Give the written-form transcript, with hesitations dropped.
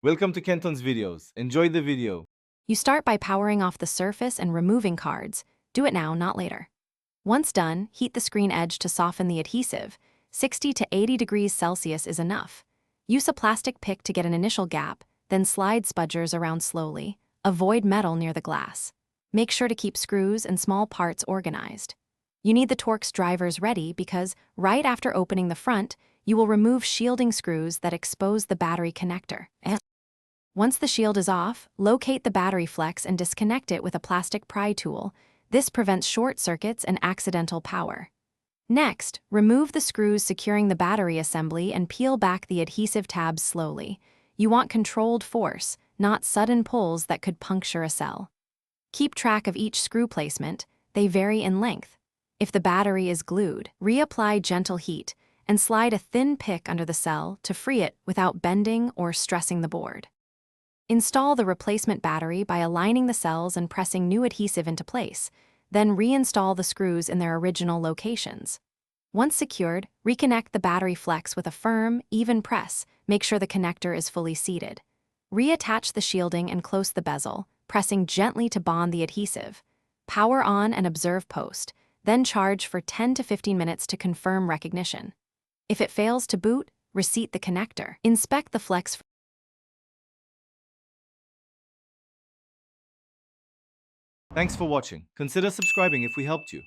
Welcome to Kenton's videos. Enjoy the video. You start by powering off the surface and removing cards. Do it now, not later. Once done, heat the screen edge to soften the adhesive. 60 to 80 degrees Celsius is enough. Use a plastic pick to get an initial gap, then slide spudgers around slowly. Avoid metal near the glass. Make sure to keep screws and small parts organized. You need the Torx drivers ready because, right after opening the front, you will remove shielding screws that expose the battery connector. Once the shield is off, locate the battery flex and disconnect it with a plastic pry tool. This prevents short circuits and accidental power. Next, remove the screws securing the battery assembly and peel back the adhesive tabs slowly. You want controlled force, not sudden pulls that could puncture a cell. Keep track of each screw placement. They vary in length. If the battery is glued, reapply gentle heat and slide a thin pick under the cell to free it without bending or stressing the board. Install the replacement battery by aligning the cells and pressing new adhesive into place, then reinstall the screws in their original locations. Once secured, reconnect the battery flex with a firm, even press. Make sure the connector is fully seated. Reattach the shielding and close the bezel, pressing gently to bond the adhesive. Power on and observe post, then charge for 10 to 15 minutes to confirm recognition. If it fails to boot, reseat the connector. Inspect the flex. Thanks for watching. Consider subscribing if we helped you.